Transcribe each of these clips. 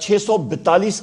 642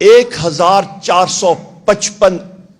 1455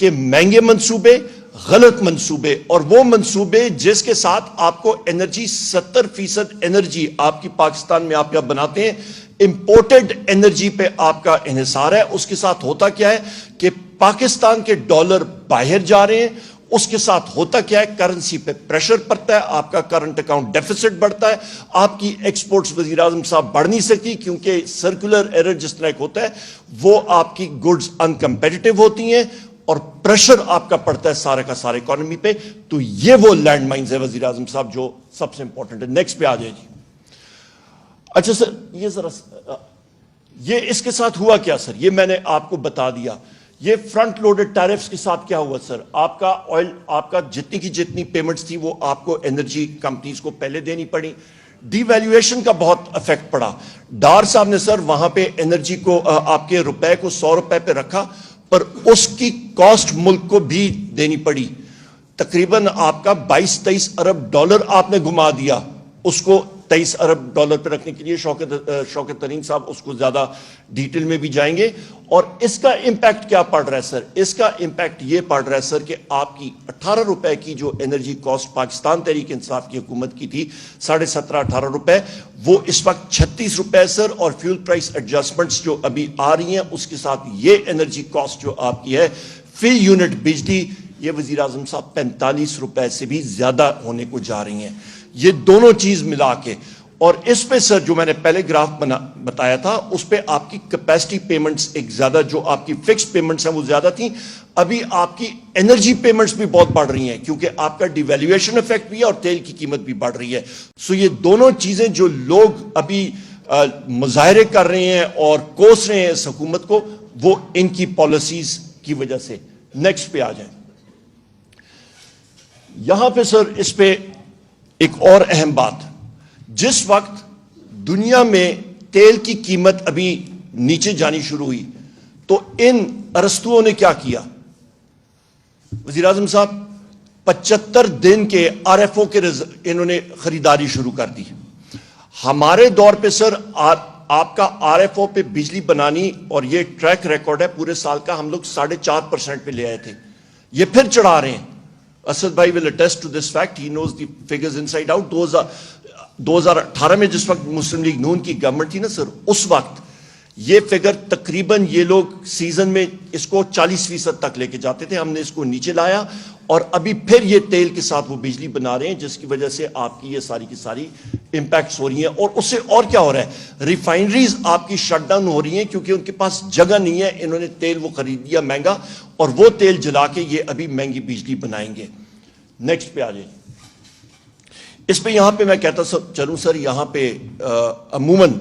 کہ مہنگے منصوبے, غلط منصوبے, اور وہ منصوبے جس کے ساتھ آپ کو انرجی 70% انرجی آپ کی پاکستان میں آپ بناتے ہیں, امپورٹڈ انرجی پہ آپ کا انحصار ہے. اس کے ساتھ ہوتا کیا ہے کہ پاکستان کے ڈالر باہر جا رہے ہیں, اس کے ساتھ ہوتا کیا ہے, کرنسی پہ پریشر پڑتا ہے, آپ کا کرنٹ اکاؤنٹ ڈیفیسٹ بڑھتا ہے, آپ کی ایکسپورٹس وزیر اعظم صاحب بڑھ نہیں سکتی کیونکہ سرکولر ایرر جس طرح ہوتا ہے وہ آپ کی گڈز انکمپیٹیٹو ہوتی ہیں اور پریشر آپ کا پڑتا ہے سارے کا سارے اکانومی پہ. تو یہ وہ لینڈ مائنز ہے وزیر اعظم صاحب جو سب سے امپورٹنٹ ہے. نیکسٹ پہ آ جائے جی. اچھا سر, یہ ذرا یہ اس کے ساتھ ہوا کیا سر, یہ میں نے آپ کو بتا دیا. یہ فرنٹ لوڈڈ ٹیرفز کے ساتھ کیا ہوا سر, آپ کا آئل, آپ کا جتنی کی جتنی پیمنٹس تھی وہ آپ کو انرجی کمپنیز کو پہلے دینی پڑی. ڈی ویلیویشن کا بہت افیکٹ پڑا. ڈار صاحب نے سر وہاں پہ انرجی کو آپ کے روپے کو 100 روپے پہ رکھا, پر اس کی کاسٹ ملک کو بھی دینی پڑی. تقریباً آپ کا 22-23 ارب ڈالر آپ نے گما دیا. اس کو 23 ارب ڈالر پہ رکھنے کے لیے شوکت ترین صاحب اس کو زیادہ ڈیٹیل میں بھی جائیں گے. اور اس کا امپیکٹ کیا پڑ رہا ہے سر, اس کا امپیکٹ یہ پڑ رہا ہے سر کہ آپ کی 18 روپے کی جو انرجی کاسٹ پاکستان تحریک انصاف کی حکومت کی تھی 17.5-18 روپے, وہ اس وقت 36 روپے سر. اور فیول پرائس ایڈجسٹمنٹس جو ابھی آ رہی ہیں اس کے ساتھ یہ انرجی کاسٹ جو آپ کی ہے فی یونٹ بجلی, یہ وزیر اعظم صاحب 45 روپے سے بھی زیادہ ہونے کو جا رہی ہیں. یہ دونوں چیز ملا کے, اور اس پہ سر جو میں نے پہلے گراف بتایا تھا اس پہ آپ کی کیپیسٹی پیمنٹس ایک زیادہ, جو آپ کی فکس پیمنٹس ہیں وہ زیادہ تھیں. ابھی آپ کی انرجی پیمنٹس بھی بہت بڑھ رہی ہیں کیونکہ آپ کا ڈی ویلیویشن افیکٹ بھی ہے اور تیل کی قیمت بھی بڑھ رہی ہے. سو یہ دونوں چیزیں جو لوگ ابھی مظاہرے کر رہے ہیں اور کوس رہے ہیں اس حکومت کو, وہ ان کی پالیسیز کی وجہ سے. نیکسٹ پہ آ جائیں. یہاں پہ سر اس پہ ایک اور اہم بات, جس وقت دنیا میں تیل کی قیمت ابھی نیچے جانی شروع ہوئی تو ان ارسطوؤں نے کیا کیا, وزیر اعظم صاحب 75 دن کے آر ایف او کے انہوں نے خریداری شروع کر دی. ہمارے دور پہ سر آپ کا آر ایف او پہ بجلی بنانی, اور یہ ٹریک ریکارڈ ہے پورے سال کا, ہم لوگ 4.5% پہ لے آئے تھے. یہ پھر چڑھا رہے ہیں. اسد بھائی will attest to this fact, he knows the figures inside out. 2018 میں جس وقت مسلم لیگ نون کی گورنمنٹ تھی نا سر, اس وقت یہ فگر تقریباً یہ لوگ سیزن میں اس کو 40% تک لے کے جاتے تھے. ہم نے اس کو نیچے لایا اور ابھی پھر یہ تیل کے ساتھ وہ بجلی بنا رہے ہیں, جس کی وجہ سے آپ کی یہ ساری کی ساری امپیکٹس ہو رہی ہیں. اور اس سے اور کیا ہو رہا ہے, ریفائنریز آپ کی شٹ ڈاؤن ہو رہی ہیں کیونکہ ان کے پاس جگہ نہیں ہے. انہوں نے تیل وہ خرید لیا مہنگا, اور وہ تیل جلا کے یہ ابھی مہنگی بجلی بنائیں گے. نیکسٹ پہ آ جائیں. اس پہ یہاں پہ میں کہتا چلوں سر, یہاں پہ عموماً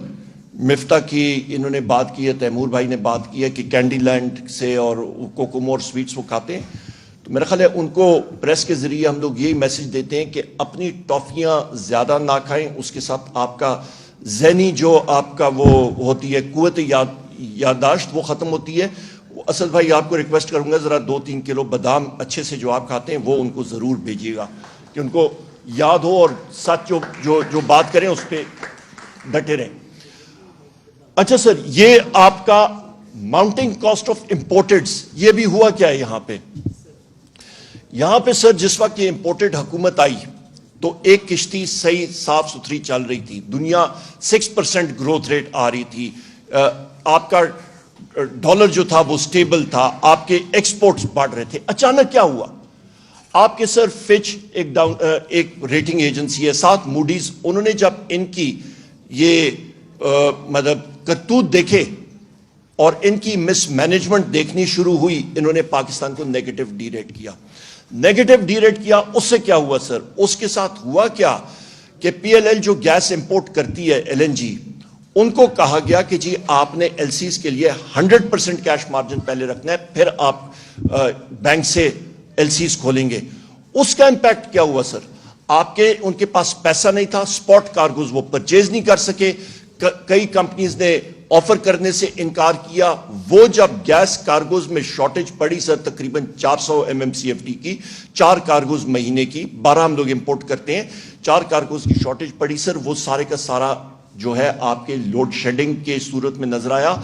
مفتاح کی انہوں نے بات کی ہے, تیمور بھائی نے بات کی ہے کہ کینڈی لینڈ سے اور کوکومو اور سویٹس وہ کھاتے ہیں. تو میرا خیال ہے ان کو پریس کے ذریعے ہم لوگ یہی میسج دیتے ہیں کہ اپنی ٹافیاں زیادہ نہ کھائیں, اس کے ساتھ آپ کا ذہنی جو آپ کا وہ ہوتی ہے قوت یادداشت وہ ختم ہوتی ہے. اسد بھائی آپ کو ریکویسٹ کروں گا ذرا 2-3 کلو بادام اچھے سے جو آپ کھاتے ہیں وہ ان کو ضرور بھیجیے گا کہ ان کو یاد ہو اور سچ جو بات کریں اس پہ ڈٹے رہیں. اچھا سر, یہ آپ کا ماؤنٹنگ کاسٹ آف امپورٹڈز, یہ بھی ہوا کیا ہے یہاں پہ. یہاں پہ سر جس وقت یہ امپورٹڈ حکومت آئی تو ایک کشتی صحیح صاف ستھری چل رہی تھی, دنیا 6% گروتھ ریٹ آ رہی تھی, آپ کا ڈالر جو تھا وہ سٹیبل تھا, آپ کے ایکسپورٹس بڑھ رہے تھے. اچانک کیا ہوا, آپ کے سر فچ ایک ریٹنگ ایجنسی ہے, ساتھ موڈیز, انہوں نے جب ان کی یہ مطلب کرتوت دیکھے اور ان کی مس مینجمنٹ دیکھنی شروع ہوئی, انہوں نے پاکستان کو نیگیٹو ڈی ریٹ کیا. اس سے کیا ہوا سر, اس کے ساتھ ہوا کیا کہ پی ایل ایل جو گیس امپورٹ کرتی ہے ایل این جی, ان کو کہا گیا کہ جی آپ نے ایل سیز کے لیے 100% کیش مارجن پہلے رکھنا ہے, پھر آپ بینک سے ایل سیز کھولیں گے. اس کا امپیکٹ کیا ہوا سر, آپ کے ان کے پاس پیسہ نہیں تھا, سپاٹ کارگوز وہ پرچیز نہیں کر سکے, کئی کمپنیز نے آفر کرنے سے انکار کیا. وہ جب گیس کارگوز میں شارٹیج پڑی سر تقریباً 400 MMCFD کی, 4 کارگوز مہینے کی, 12 ہم لوگ امپورٹ کرتے ہیں, 4 کارگوز کی شارٹیج پڑی سر, وہ سارے کا سارا جو ہے آپ کے لوڈ شیڈنگ کے صورت میں نظر آیا.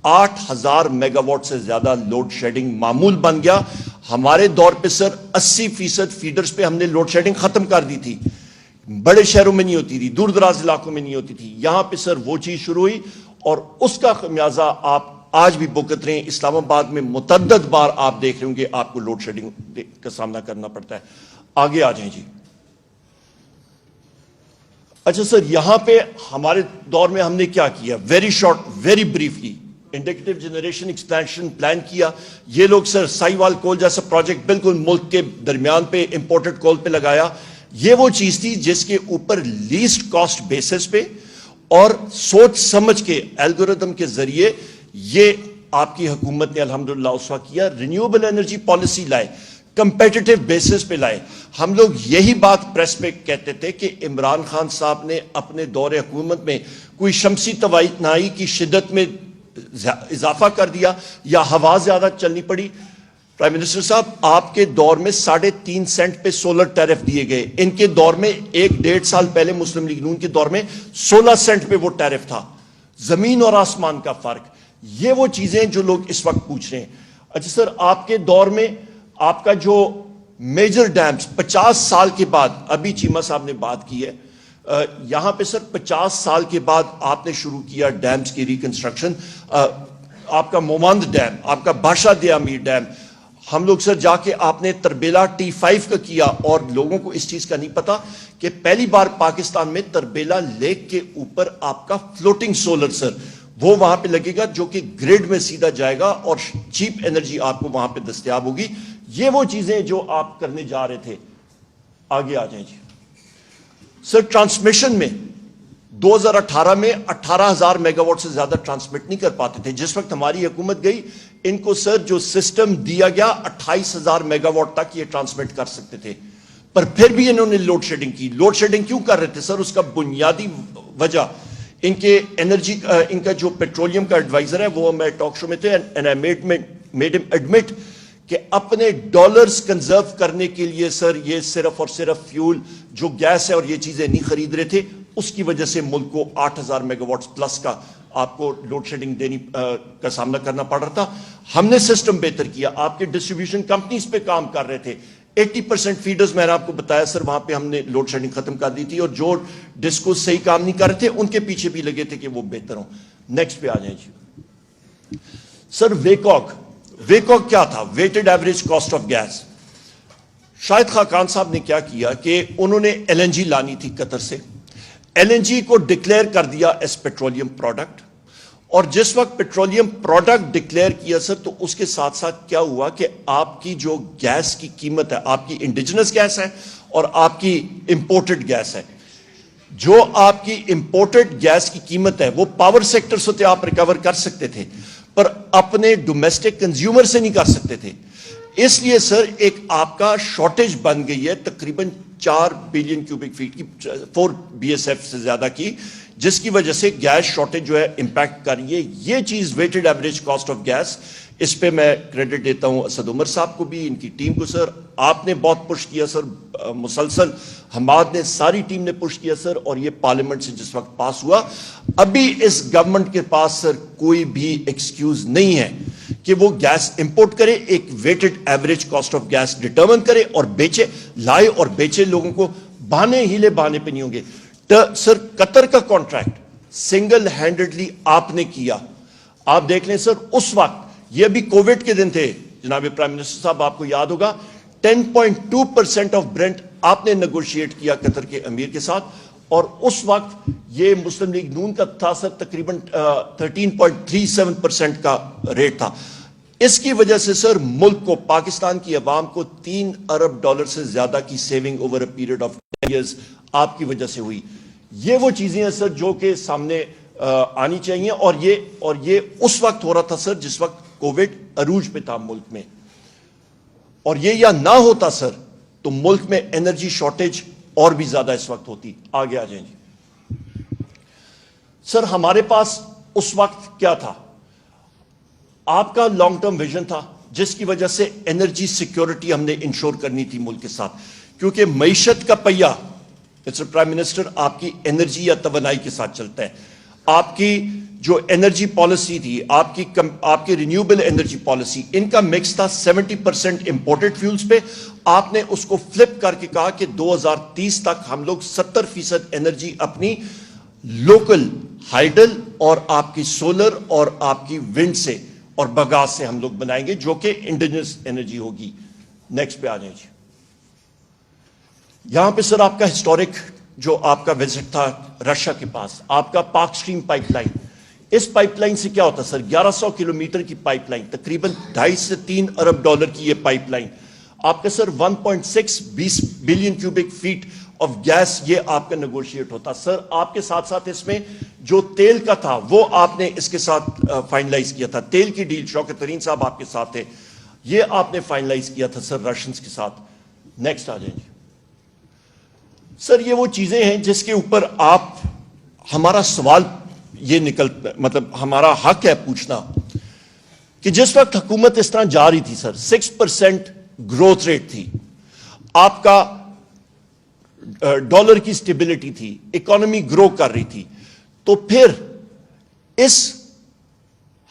8000 میگا واٹ سے زیادہ لوڈ شیڈنگ معمول بن گیا. ہمارے دور پہ سر 80% فیڈرز پہ ہم نے لوڈ شیڈنگ ختم کر دی تھی. بڑے شہروں میں نہیں ہوتی تھی, دور دراز علاقوں میں نہیں ہوتی تھی. یہاں پہ سر وہ چیز شروع ہوئی اور اس کا خمیازہ آپ آج بھی بھگت رہے ہیں. اسلام آباد میں متعدد بار آپ دیکھ رہے ہوں گے آپ کو لوڈ شیڈنگ کا سامنا کرنا پڑتا ہے. آگے آ جائیں جی. اچھا سر, یہاں پہ ہمارے دور میں ہم نے کیا کیا, very short very briefly indicative generation expansion plan کیا. یہ لوگ سر سائی وال کول جیسا پروجیکٹ بالکل ملک کے درمیان پہ امپورٹڈ کول پہ لگایا. یہ وہ چیز تھی جس کے اوپر لیسٹ کاسٹ بیسس پہ اور سوچ سمجھ کے الگوریتم کے ذریعے یہ آپ کی حکومت نے الحمدللہ اس وقت کیا. رینیوبل انرجی پالیسی لائے, کمپیٹیٹو بیسس پہ لائے. ہم لوگ یہی بات پریس پہ کہتے تھے کہ عمران خان صاحب نے اپنے دور حکومت میں کوئی شمسی توانائی کی شدت میں اضافہ کر دیا یا ہوا زیادہ چلنی پڑی. پرائم منسٹر صاحب, آپ کے دور میں 3.5 سینٹ پہ سولر ٹیرف دیے گئے. ان کے دور میں 1-1.5 سال پہلے مسلم لیگ نون کے دور میں 16 سینٹ پہ وہ ٹیرف تھا. زمین اور آسمان کا فرق. یہ وہ چیزیں جو لوگ اس وقت پوچھ رہے ہیں. اچھا سر, آپ کے دور میں آپ کا جو میجر ڈیمز 50 سال کے بعد, ابھی چیمہ صاحب نے بات کی ہے, یہاں پہ سر 50 سال کے بعد آپ نے شروع کیا ڈیمز کی ریکنسٹرکشن. آپ کا مومند ڈیم, آپ کا بادشاہ دیا امیر ڈیم, ہم لوگ سر جا کے آپ نے تربیلا T5 کا کیا. اور لوگوں کو اس چیز کا نہیں پتا کہ پہلی بار پاکستان میں تربیلا لیک کے اوپر آپ کا فلوٹنگ سولر سر وہ وہاں پہ لگے گا جو کہ گریڈ میں سیدھا جائے گا اور چیپ انرجی آپ کو وہاں پہ دستیاب ہوگی. یہ وہ چیزیں جو آپ کرنے جا رہے تھے. آگے آ جائیں جی. سر ٹرانسمیشن میں 2018 میں 18,000 میگا واٹ سے زیادہ ٹرانسمٹ نہیں کر پاتے تھے. جس وقت ہماری حکومت گئی ان کو سر جو سسٹم دیا گیا 28,000 میگا واٹ تک یہ ٹرانسمٹ کر سکتے تھے. پر پھر بھی انہوں نے لوڈ شیڈنگ کی. لوڈ شیڈنگ کیوں کر رہے تھے سر؟ اس کا بنیادی وجہ ان کے انرجی, ان کا جو پیٹرولیم کا ایڈوائزر ہے وہ میں ٹاک شو میں تھے and I made him admit کہ اپنے ڈالرز کنزرو کرنے کے لیے سر یہ صرف اور صرف فیول جو گیس ہے اور یہ چیزیں نہیں خرید رہے تھے. اس کی وجہ سے ملک کو 8,000 میگا واٹس پلس کا آپ کو لوڈ شیڈنگ دینی کا سامنا کرنا پڑ رہا تھا. ہم نے سسٹم بہتر کیا. آپ کے ڈسٹریبیوشن کمپنیز پہ کام کر رہے تھے. 80% فیڈرز میں نے آپ کو بتایا سر وہاں پہ ہم نے لوڈ شیڈنگ ختم کر دی تھی. اور جو ڈسکو صحیح کام نہیں کر رہے تھے ان کے پیچھے بھی لگے تھے کہ وہ بہتر ہوں. نیکسٹ پہ آ جائیں جی. سر ویکوک کیا تھا؟ Weighted average cost of gas. Shahid Khaqan صاحب نے کیا کیا کہ انہوں نے LNG لانی تھی قطر سے. LNG کو ڈکلیئر کر دیا ایز پیٹرولیم پروڈکٹ. اور جس وقت پیٹرولیم پروڈکٹ ڈکلیئر کیا سر تو اس کے ساتھ ساتھ کیا ہوا کہ آپ کی جو گیس کی قیمت ہے, آپ کی انڈیجنس گیس ہے اور آپ کی امپورٹڈ گیس ہے, جو آپ کی امپورٹڈ گیس کی قیمت ہے وہ پاور سیکٹر سے آپ ریکور کر سکتے تھے پر اپنے ڈومیسٹک کنزیومر سے نہیں کر سکتے تھے. اس لیے سر ایک آپ کا شارٹیج بن گئی ہے تقریباً 4 بلین کیوبک فیٹ کی, 4 BSF سے زیادہ کی, جس کی وجہ سے گیس شارٹیج جو ہے امپیکٹ کر رہی ہے. یہ چیز weighted average cost of gas, اس پہ میں کریڈٹ دیتا ہوں اسد عمر صاحب کو بھی, ان کی ٹیم کو. سر آپ نے بہت پش کیا سر, مسلسل حماد نے, ساری ٹیم نے پش کیا سر, اور یہ پارلیمنٹ سے جس وقت پاس ہوا. ابھی اس گورنمنٹ کے پاس سر کوئی بھی ایکسکیوز نہیں ہے کہ وہ گیس امپورٹ کرے, ایک weighted average cost of gas determine کرے اور بیچے, لائے اور بیچے. لوگوں کو بہانے ہیلے بہانے پہ نہیں ہوں گے. سر قطر کا کانٹریکٹ سنگل ہینڈڈلی آپ نے کیا. آپ دیکھ لیں سر اس وقت, یہ ابھی کووڈ کے دن تھے جناب پرائم منسٹر صاحب, آپ کو یاد ہوگا 10.2% آف برنٹ آپ نے نیگوشیٹ کیا قطر کے امیر کے ساتھ. اور اس وقت یہ مسلم لیگ نون کا تھا سر تقریباً 13.37% کا ریٹ تھا. اس کی وجہ سے سر ملک کو, پاکستان کی عوام کو $3 ارب سے زیادہ کی saving over a period of 10 years آپ کی وجہ سے ہوئی. یہ وہ چیزیں ہیں سر جو کہ سامنے آنی چاہیے. اور یہ اس وقت ہو رہا تھا سر جس وقت کووڈ عروج پہ تھا ملک میں. اور یہ یا نہ ہوتا سر تو ملک میں انرجی شارٹیج اور بھی زیادہ اس وقت ہوتی. آگے آ جائیں جی. سر ہمارے پاس اس وقت کیا تھا؟ آپ کا لانگ ٹرم ویژن تھا جس کی وجہ سے انرجی سیکیورٹی ہم نے انشور کرنی تھی ملک کے ساتھ, کیونکہ معیشت کا پہیہ مسٹر پرائم منسٹر آپ کی انرجی یا توانائی کے ساتھ چلتا ہے. آپ کی جو انرجی پالیسی تھی آپ کی رینیوبل انرجی پالیسی، ان کا مکس تھا 70% امپورٹڈ فیولز پہ. آپ نے اس کو فلپ کر کے کہا کہ 2030 تک ہم لوگ 70% انرجی اپنی لوکل ہائیڈل اور آپ کی سولر اور آپ کی ونڈ سے اور بگاس سے ہم لوگ بنائیں گے، جو کہ انڈیجنس انرجی ہوگی. نیکسٹ پہ آ جائیں جی. یہاں پہ سر آپ کا ہسٹورک جو آپ کا وزٹ تھا رشیا کے پاس، آپ کا پاک سٹریم پائپ لائن. اس پائپ لائن سے کیا ہوتا سر؟ 1100 کلومیٹر کی پائپ لائن، تقریباً 2.5 سے 3 ارب ڈالر کی یہ پائپ لائن. آپ کا سر 1.6 billion cubic feet of gas یہ آپ کا نیگوشیٹ ہوتا. سر آپ کے ساتھ ساتھ اس میں جو تیل کا تھا وہ آپ نے اس کے ساتھ فائنلائز کیا تھا. تیل کی ڈیل شوکت ترین صاحب آپ کے ساتھ تھے، یہ آپ نے فائنلائز کیا تھا سر رشینز کے ساتھ. نیکسٹ آ جائیں گے سر. یہ وہ چیزیں ہیں جس کے اوپر آپ ہمارا سوال یہ مطلب ہمارا حق ہے پوچھنا کہ جس وقت حکومت اس طرح جا رہی تھی سر، 6% گروتھ ریٹ تھی، آپ کا ڈالر کی سٹیبلٹی تھی، اکانومی گرو کر رہی تھی، تو پھر اس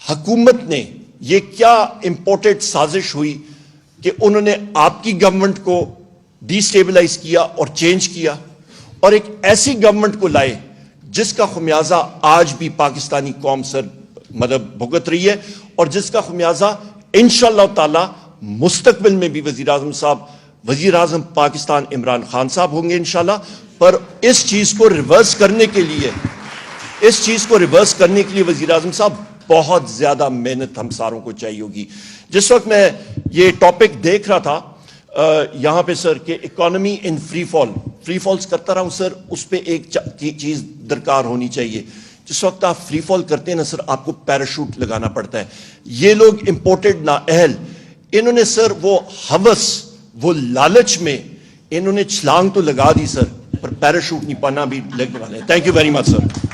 حکومت نے یہ کیا امپورٹڈ سازش ہوئی کہ انہوں نے آپ کی گورنمنٹ کو ڈی سٹیبلائز کیا اور چینج کیا اور ایک ایسی گورنمنٹ کو لائے جس کا خمیازہ آج بھی پاکستانی قوم سر مطلب بھگت رہی ہے، اور جس کا خمیازہ انشاءاللہ تعالی مستقبل میں بھی وزیر اعظم پاکستان عمران خان صاحب ہوں گے انشاءاللہ. پر اس چیز کو ریورس کرنے کے لیے وزیر اعظم صاحب بہت زیادہ محنت ہم ساروں کو چاہیے ہوگی. جس وقت میں یہ ٹاپک دیکھ رہا تھا یہاں پہ سر کہ اکانومی ان فری فالز کرتا رہا ہوں سر، اس پہ ایک چیز درکار ہونی چاہیے. جس وقت آپ فری فال کرتے ہیں نا سر، آپ کو پیراشوٹ لگانا پڑتا ہے. یہ لوگ امپورٹڈ نااہل، انہوں نے سر وہ ہوس وہ لالچ میں انہوں نے چھلانگ تو لگا دی سر، پر پیراشوٹ نہیں پانا بھی لگنے والے ہیں. Thank you very much sir.